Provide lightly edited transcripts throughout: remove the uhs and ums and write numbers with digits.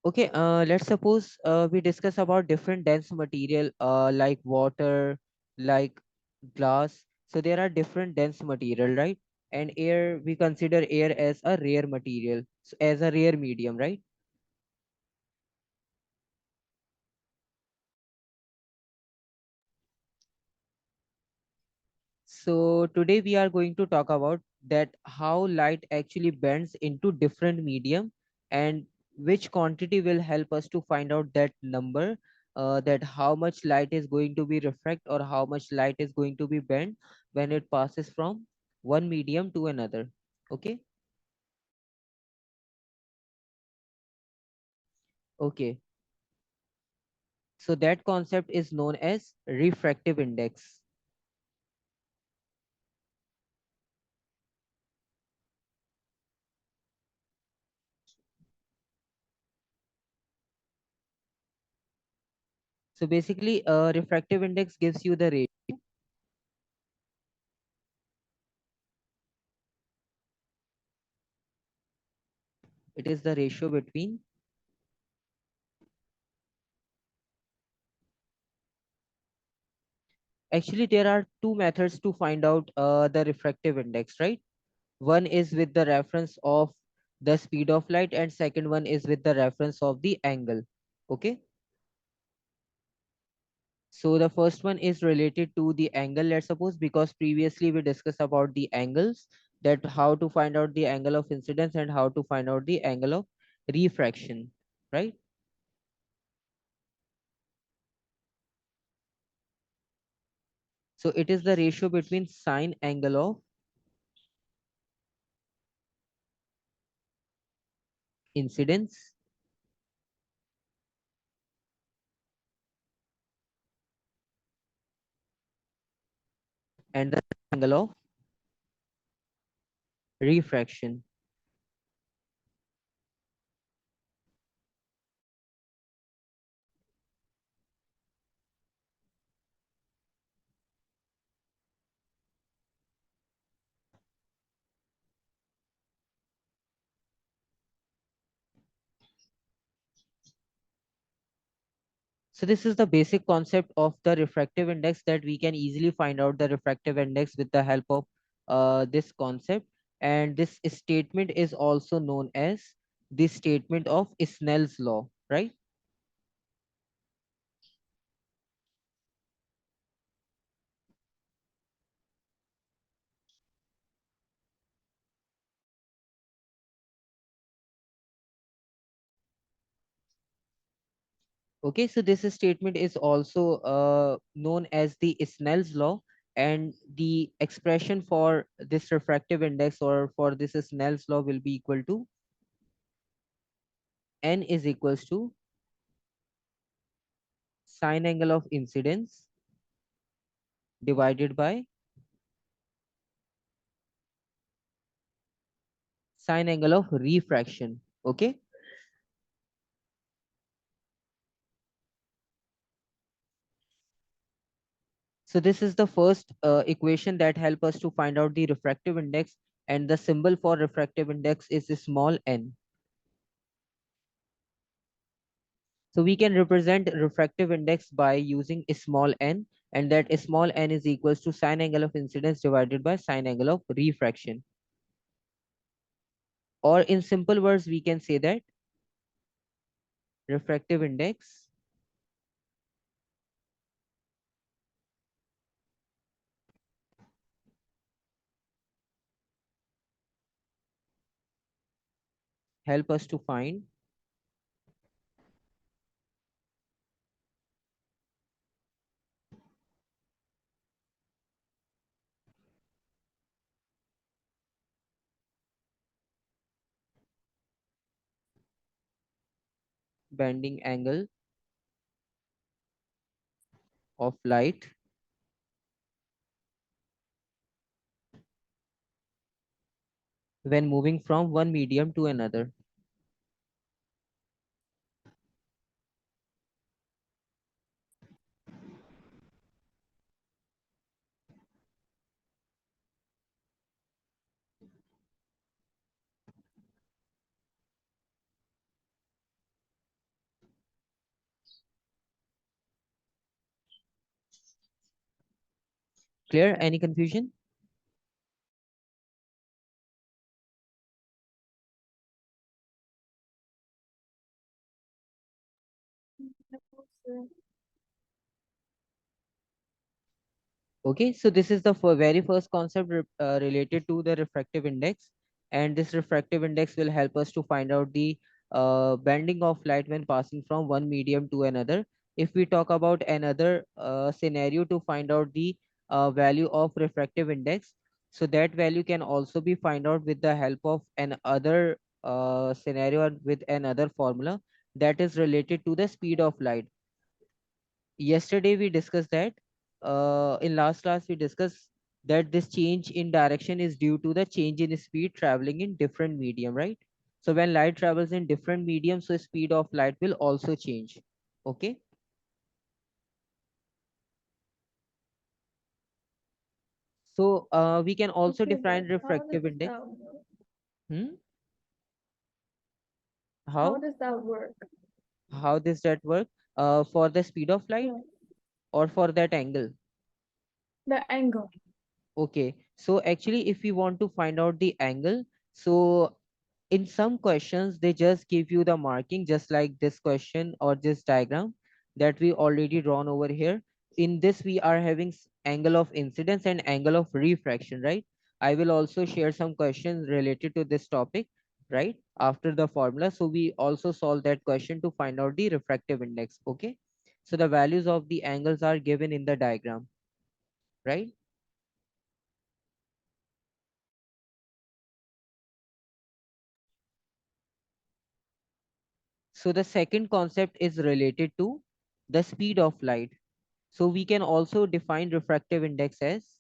Okay, let's suppose we discuss about different dense material like water, like glass. So there are different dense material, right? And air, we consider air as a rare material, so as a rare medium, right? So today we are going to talk about that how light actually bends into different medium and which quantity will help us to find out that number, that how much light is going to be refract or how much light is going to be bent when it passes from one medium to another. Okay. Okay. So that concept is known as refractive index. So basically, refractive index gives you the rate. It is the ratio between. Actually, there are two methods to find out the refractive index, right? One is with the reference of the speed of light and second one is with the reference of the angle. Okay. So the first one is related to the angle, let's suppose, because previously we discussed about the angles, that how to find out the angle of incidence and how to find out the angle of refraction, right? So it is the ratio between sine angle of incidence and the angle of refraction. So this is the basic concept of the refractive index, that we can easily find out the refractive index with the help of this concept. And this statement is also known as the statement of Snell's law, right? Okay, so this statement is also known as the Snell's law, and the expression for this refractive index or for this Snell's law will be equal to n is equals to sine angle of incidence divided by sine angle of refraction. Okay. So this is the first equation that help us to find out the refractive index, and the symbol for refractive index is a small n. So we can represent refractive index by using a small n, and that a small n is equals to sine angle of incidence divided by sine angle of refraction. Or in simple words, we can say that refractive index help us to find bending angle of light when moving from one medium to another. Clear? Any confusion? Okay, so this is the very first concept related to the refractive index, and this refractive index will help us to find out the bending of light when passing from one medium to another. If we talk about another scenario to find out the value of refractive index, so that value can also be find out with the help of another scenario or with another formula that is related to the speed of light. Yesterday we discussed that in last class we discussed that this change in direction is due to the change in speed traveling in different medium, right? So when light travels in different medium, so speed of light will also change. Okay, so we can also Okay, define but refractive index. Hmm? how how does that work? how does that work? For the speed of light Yeah, or for that angle? the angle. Okay, so actually if we want to find out the angle, so in some questions they just give you the marking just like this question or this diagram that we already drawn over here. In this we are having angle of incidence and angle of refraction, right? I will also share some questions related to this topic right after the formula, so we also solve that question to find out the refractive index. Okay, so the values of the angles are given in the diagram, right? So the second concept is related to the speed of light. So we can also define refractive index as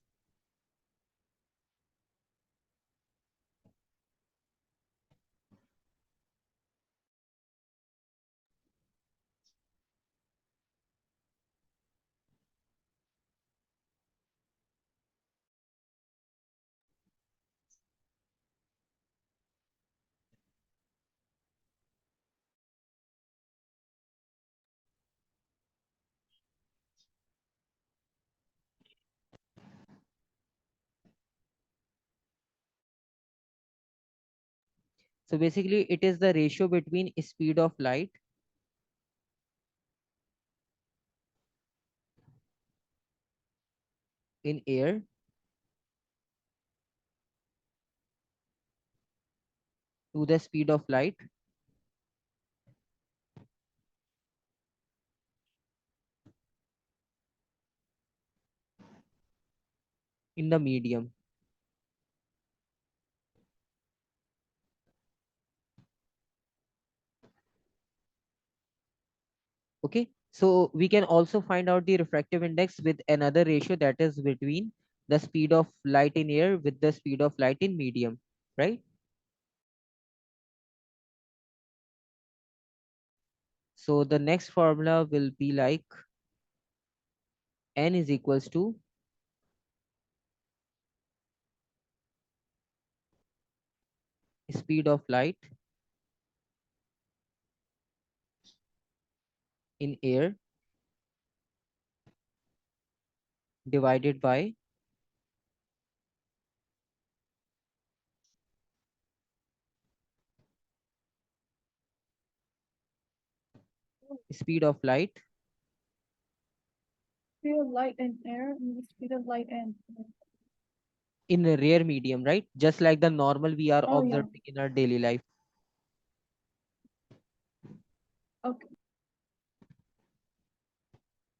so basically it is the ratio between speed of light in air to the speed of light in the medium. Okay, so we can also find out the refractive index with another ratio that is between the speed of light in air with the speed of light in medium, right? So the next formula will be like n is equals to speed of light in air divided by speed of light Speed of light in air and the speed of light in. in a rare medium, right? Just like the normal we are Oh yeah. observing in our daily life. Okay.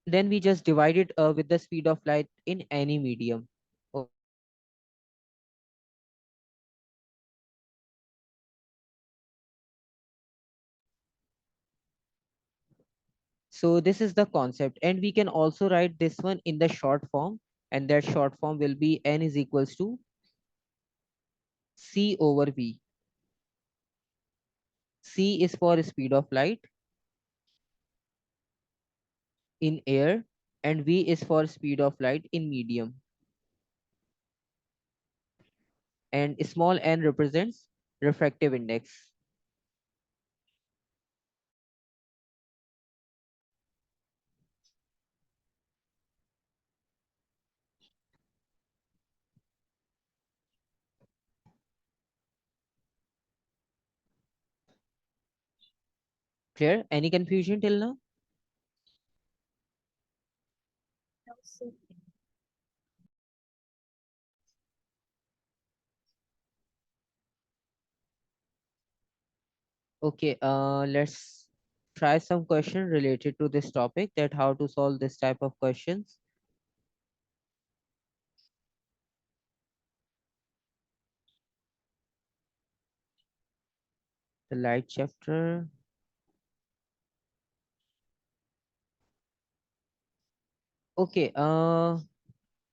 Then we just divide it with the speed of light in any medium. O- So this is the concept, and we can also write this one in the short form, and that short form will be n is equals to c over v. C is for speed of light in air, and v is for speed of light in medium, and small n represents refractive index. Clear? Any confusion till now? Also, Okay, let's try some question related to this topic, that how to solve this type of questions. The light chapter. Okay,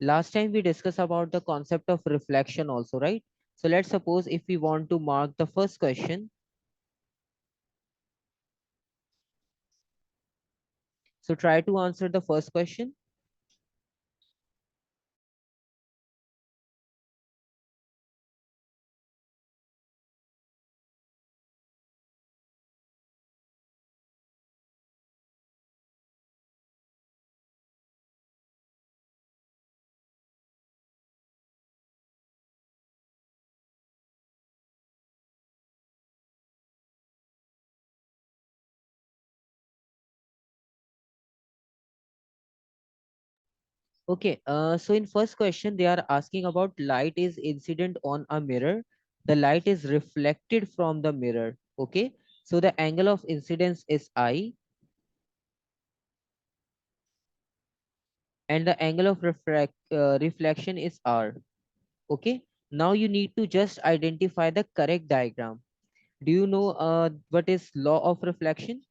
last time we discussed about the concept of reflection also, right? So let's suppose if we want to mark the first question, so try to answer the first question. Okay, so in first question, they are asking about light is incident on a mirror. The light is reflected from the mirror. Okay, so the angle of incidence is I and the angle of reflection is R. Okay, now you need to just identify the correct diagram. Do you know what is law of reflection?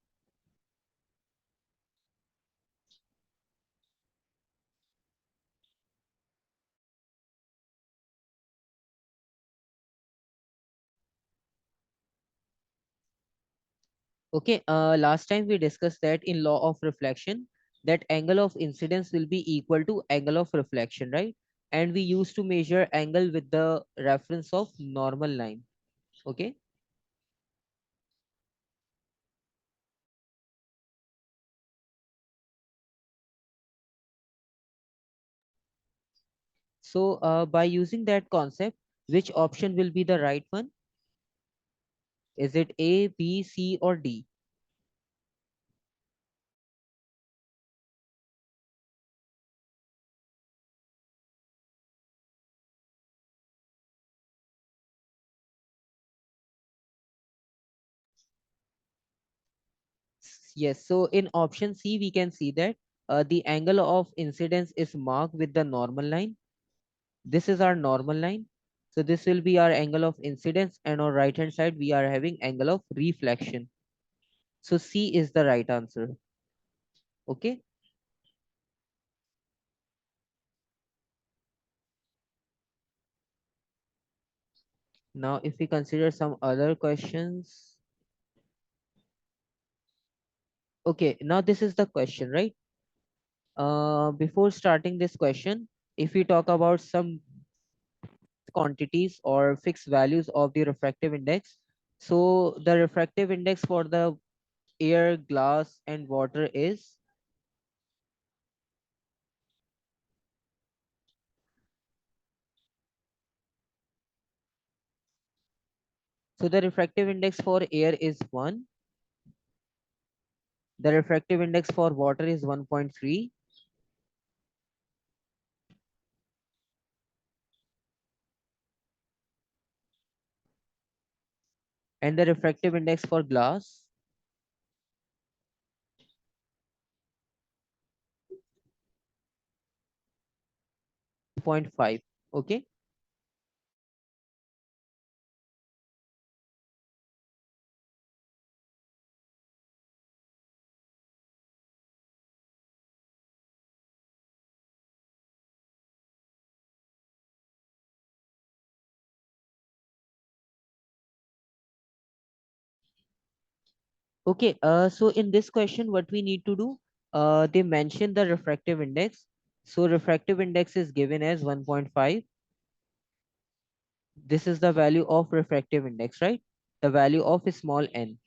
Okay, last time we discussed that in law of reflection, that angle of incidence will be equal to angle of reflection, right? And we used to measure angle with the reference of normal line. Okay, so by using that concept, which option will be the right one? Is it A, B, C, or D? Yes, so in option C, we can see that the angle of incidence is marked with the normal line. This is our normal line. So this will be our angle of incidence, and on right hand side, we are having angle of reflection. So C is the right answer. Okay. Now, if we consider some other questions. Okay, now this is the question, right? Before starting this question, if we talk about some quantities or fixed values of the refractive index. So the refractive index for the air, glass, and water is, so the refractive index for air is 1, the refractive index for water is 1.3, and the refractive index for glass 2.5. Okay. Okay, so in this question, what we need to do, they mention the refractive index. So refractive index is given as 1.5. This is the value of refractive index, right? The value of small n.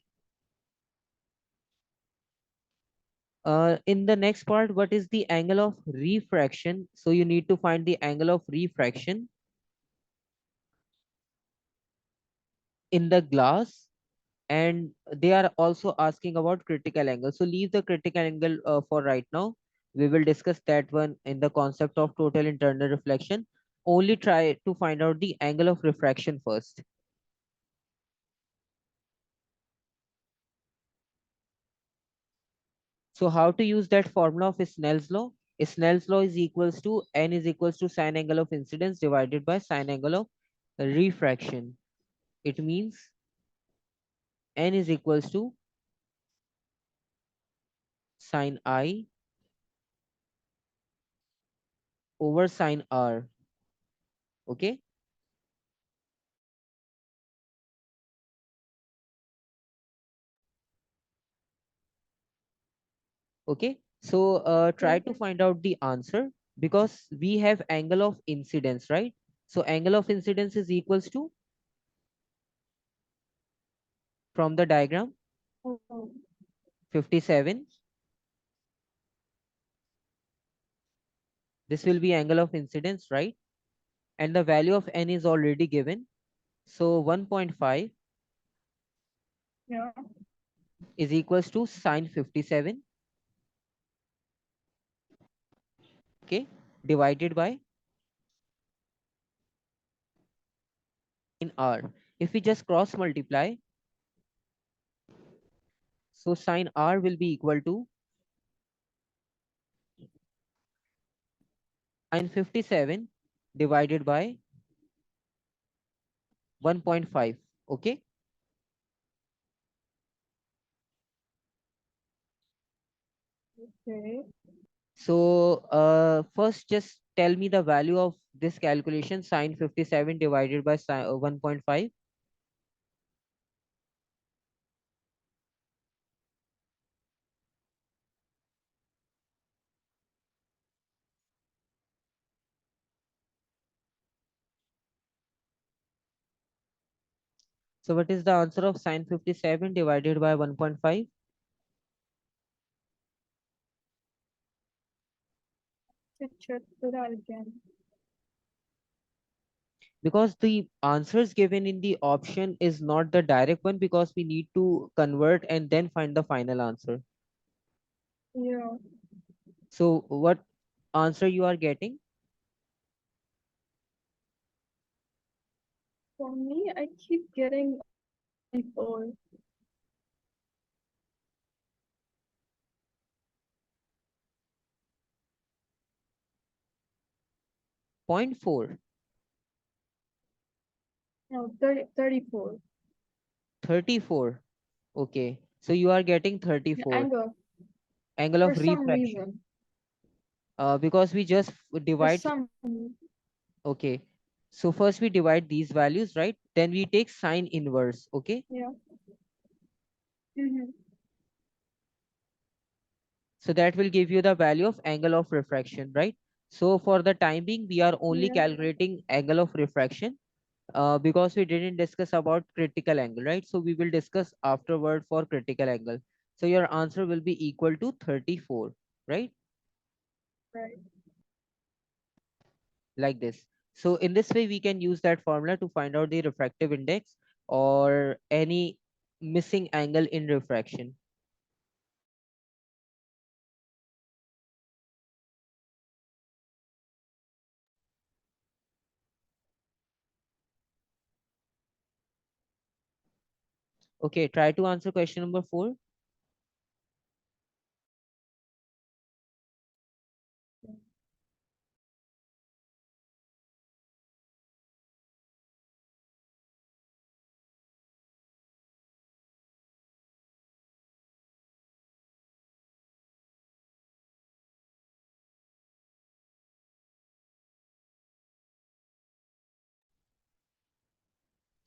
In the next part, what is the angle of refraction? So you need to find the angle of refraction in the glass and they are also asking about critical angle. So leave the critical angle for right now. We will discuss that one in the concept of total internal reflection. Only try to find out the angle of refraction first. So how to use that formula of Snell's law? Snell's law is equals to n is equals to sine angle of incidence divided by sine angle of refraction. It means n is equals to sine I over sine R. Okay. Okay. So try Okay. to find out the answer because we have angle of incidence, right? So angle of incidence is equals to, from the diagram, Oh, 57. This will be angle of incidence, right? And the value of n is already given. So 1.5 yeah. is equals to sine 57, okay, divided by in R. If we just cross multiply, so sine R will be equal to sine 57 divided by 1.5. Okay. Okay. So first just tell me the value of this calculation, sine 57 divided by 1.5. So what is the answer of sine 57 divided by 1.5? To check that again. Because the answers given in the option is not the direct one, because we need to convert and then find the final answer. Yeah. So what answer you are getting? For me, I keep getting 4. Point 4. No, 34. 34. Okay, so you are getting The 34 angle. angle For of some refraction. reason. Because we just For divide. some. Okay, so first we divide these values, right? Then we take sine inverse. Okay, Yeah. Mm-hmm. so that will give you the value of angle of refraction, right? So for the time being we are only Yeah. calculating angle of refraction, because we didn't discuss about critical angle, right? So we will discuss afterward for critical angle. So your answer will be equal to 34, right? Right. Like this. So in this way we can use that formula to find out the refractive index or any missing angle in refraction. Okay, try to answer question number 4.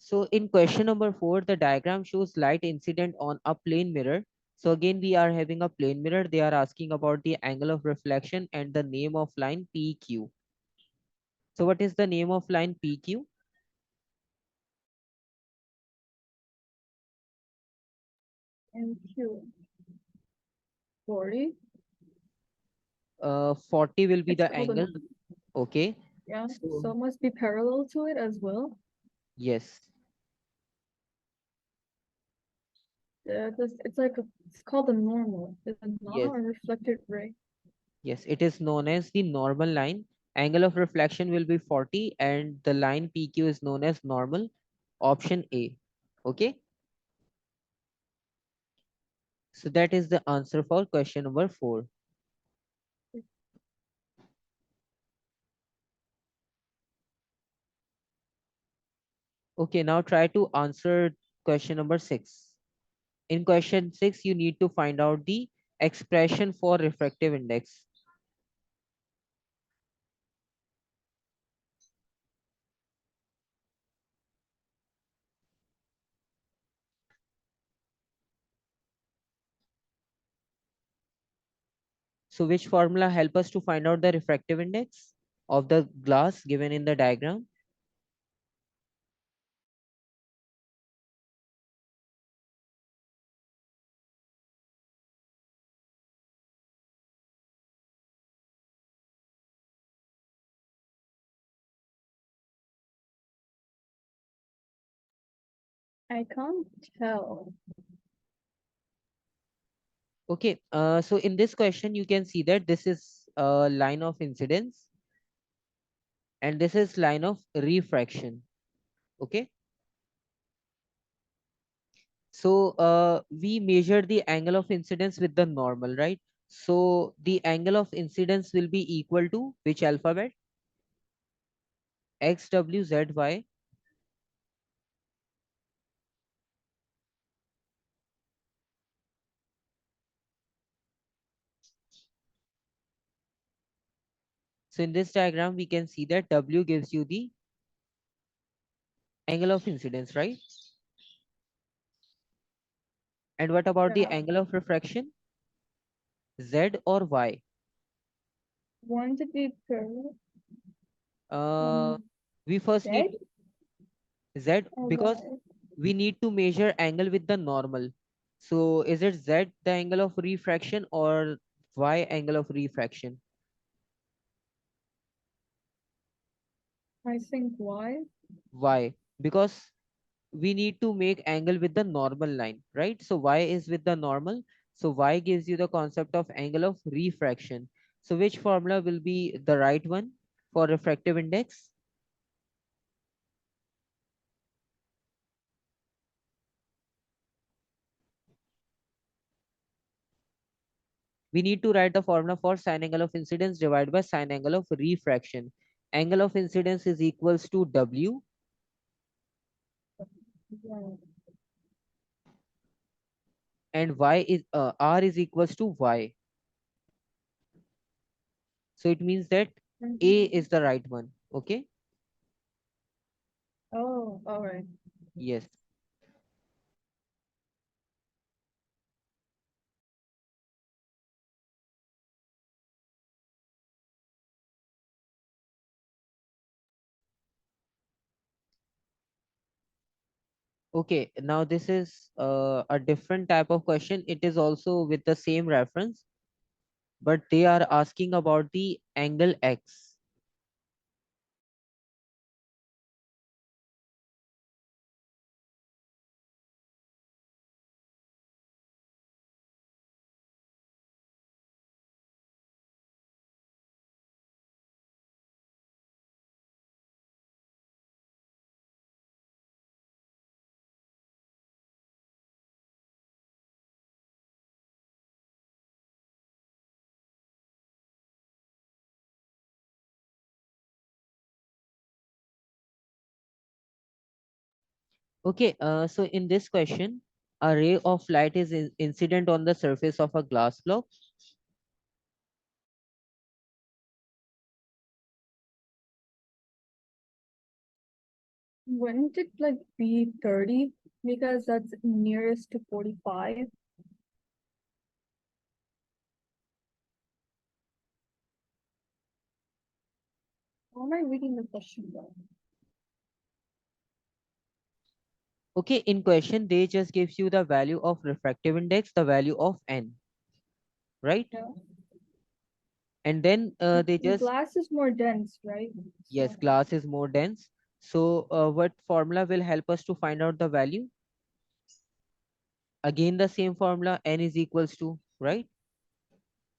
So in question number 4, the diagram shows light incident on a plane mirror. So again, we are having a plane mirror. They are asking about the angle of reflection and the name of line PQ. So what is the name of line PQ? And Q. 40. 40 will be It's, the hold angle. on. Okay. Yeah. So So it must be parallel to it as well. yes. it's like it's called the normal. Is it not Yes, a reflected ray? yes, it is known as the normal line. Angle of reflection will be 40 and the line PQ is known as normal. Option A. Okay, so that is the answer for question number 4. Okay, now try to answer question number 6. In question 6, you need to find out the expression for refractive index. So which formula help us to find out the refractive index of the glass given in the diagram? I can't tell. Okay, so in this question, you can see that this is a line of incidence and this is line of refraction. Okay, so we measure the angle of incidence with the normal, right? So the angle of incidence will be equal to which alphabet? X, W, Z, Y. So in this diagram, we can see that W gives you the angle of incidence, right? And what about the Yeah. angle of refraction? Z or Y? Want to be per Uh, um we first need dead Z or because why? we need to measure angle with the normal. So is it Z the angle of refraction or Y angle of refraction? I think why? Y, because we need to make angle with the normal line, right? So Y is with the normal. So Y gives you the concept of angle of refraction. So which formula will be the right one for refractive index? We need to write the formula for sine angle of incidence divided by sine angle of refraction. Angle of incidence is equals to W Yeah. and Y is R is equals to Y. So it means that A Mhm. is the right one. Okay. Oh, all right. Yes. Okay. Now this is a different type of question. It is also with the same reference, but they are asking about the angle X. Okay. So in this question, a ray of light is incident on the surface of a glass block. Wouldn't it like be 30? Because that's nearest to 45. How am I reading the question though? Okay, in question, they just gives you the value of refractive index, the value of n, right? Yeah. And then they just, Glass is more dense, right? yes, So glass is more dense. So what formula will help us to find out the value? Again the same formula, n is equals to, right?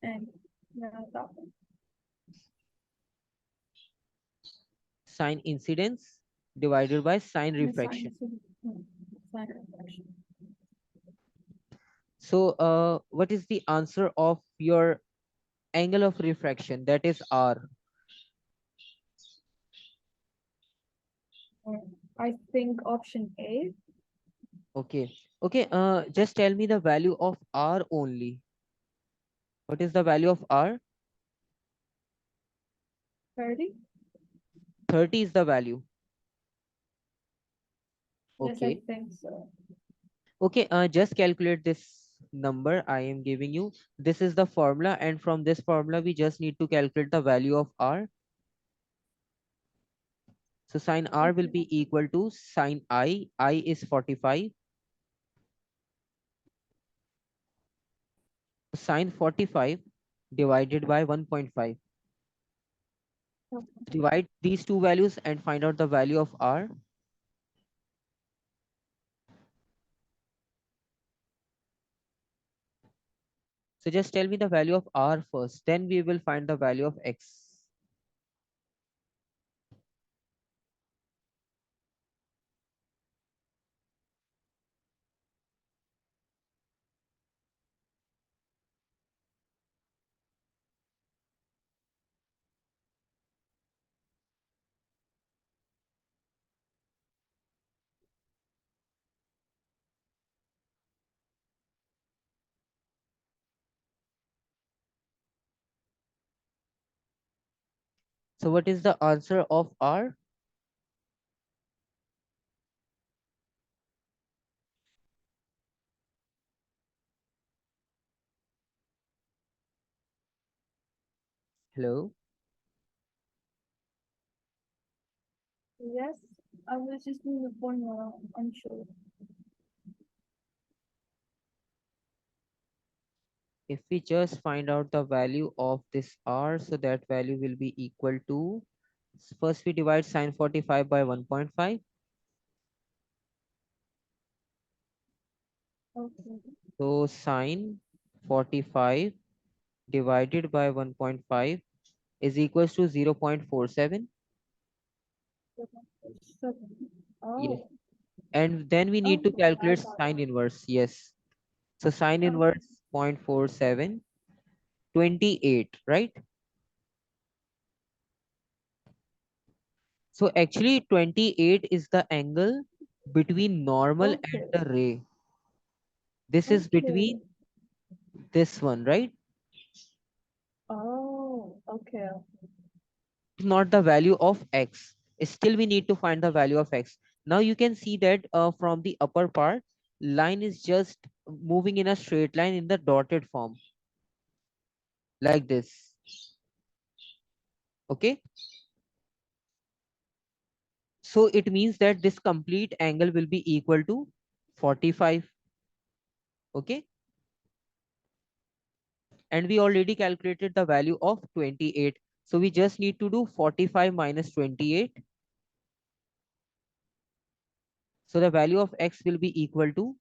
And yeah, that one. Sine incidence divided by sine And sine refraction. sine reflection. So what is the answer of your angle of refraction, that is r? Uh, I think option A, Okay. Okay, just tell me the value of r only. What is the value of r? 30. 30 is the value. Yes, I Okay. think so. Okay, just calculate this number I am giving you. This is the formula, and from this formula, we just need to calculate the value of r. So sine r will Okay. be equal to sine I is 45. Sine 45 divided by 1.5. Okay. Divide these two values and find out the value of r. So just tell me the value of r first, then we will find the value of x. So what is the answer of r? Hello? Yes, I was just doing the formula. I'm sure. If we just find out the value of this r, so that value will be equal to, first we divide sine 45 by 1.5. Okay. So sine 45 divided by 1.5 is equals to 0.47. 7. Yes. Oh, And then we need to okay, I calculate got sine inverse. Yes. So sine it. Okay. inverse 0.47, 28, right? So actually 28 is the angle between normal and Okay. the ray. This is Okay. between this one, right? Oh, okay. Not the value of x. Still, we need to find the value of x. Now you can see that from the upper part, line is just moving in a straight line in the dotted form, like this. Okay. So it means that this complete angle will be equal to 45. Okay. And we already calculated the value of 28. So we just need to do 45 minus 28. So the value of x will be equal to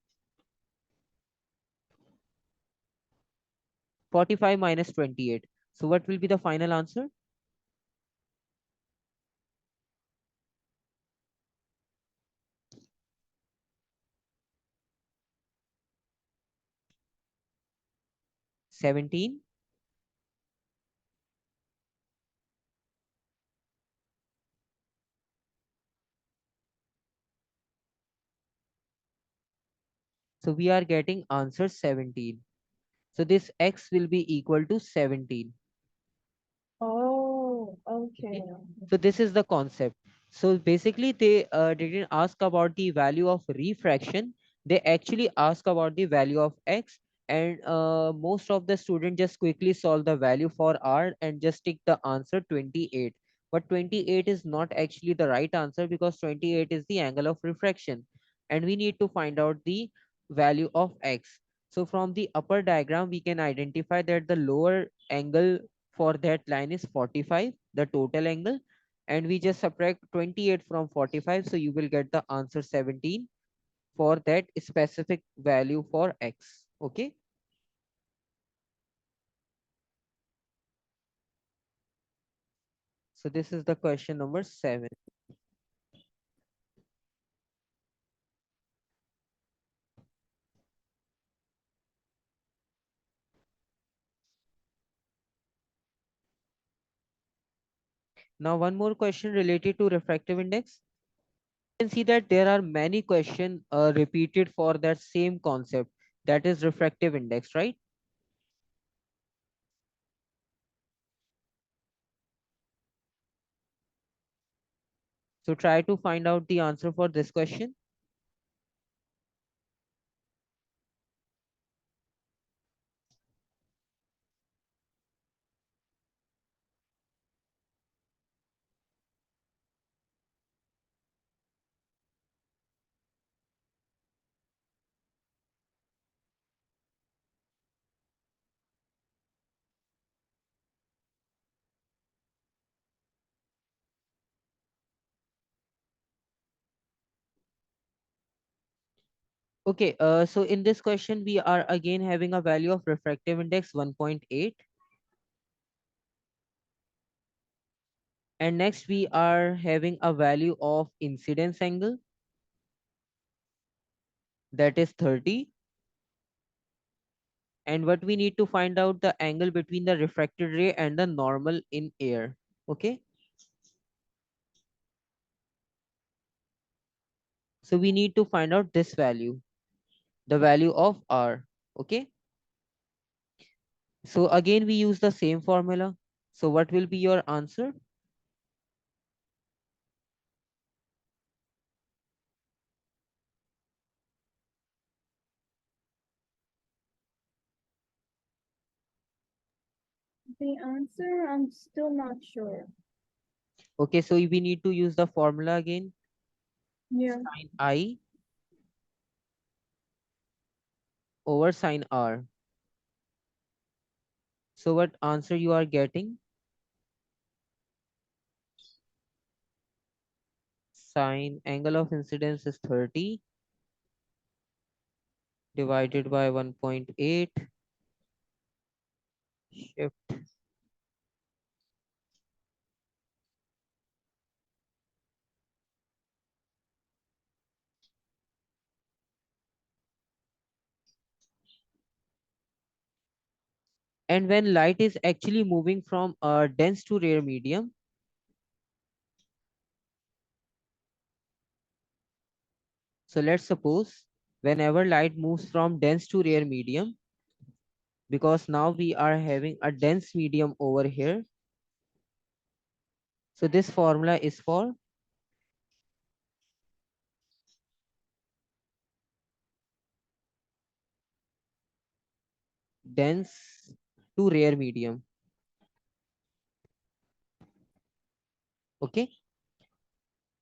45 minus 28. So what will be the final answer? 17. So we are getting answer 17. So this x will be equal to 17. Oh, okay. Okay. So this is the concept. So basically they didn't ask about the value of refraction. They actually ask about the value of x, and most of the students just quickly solve the value for r and just take the answer 28. But 28 is not actually the right answer, because 28 is the angle of refraction and we need to find out the value of x. So from the upper diagram we can identify that the lower angle for that line is 45, the total angle, and we just subtract 28 from 45, so you will get the answer 17. for that specific value for x. Okay. So this is the question number 7. Now one more question related to refractive index. You can see that there are many questions repeated for that same concept, that is refractive index, right? So try to find out the answer for this question. Okay, so in this question, we are again having a value of refractive index 1.8. And next we are having a value of incidence angle, that is 30. And what we need to find out the angle between the refracted ray and the normal in air. Okay, so we need to find out this value, the value of r. Okay, so again we use the same formula. So what will be your answer? The answer, I'm still not sure. Okay, so we need to use the formula again. Yeah. Sine I over sine r. So what answer you are getting? Sine angle of incidence is 30 divided by 1.8. Shift. And when light is actually moving from a dense to rare medium, so let's suppose whenever light moves from dense to rare medium, because now we are having a dense medium over here. So this formula is for dense to rare medium. Okay.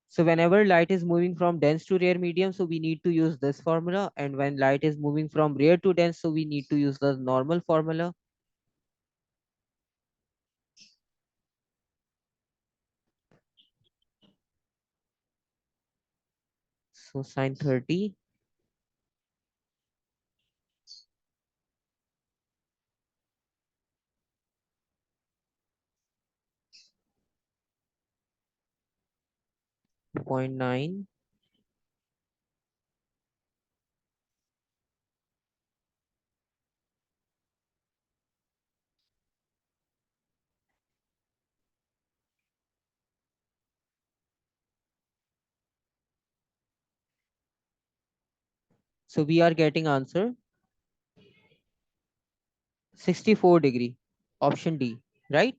So whenever light is moving from dense to rare medium, so we need to use this formula. And when light is moving from rare to dense, so we need to use the normal formula. So sine 30, 0.9. So we are getting answer 64 degree, option D, right?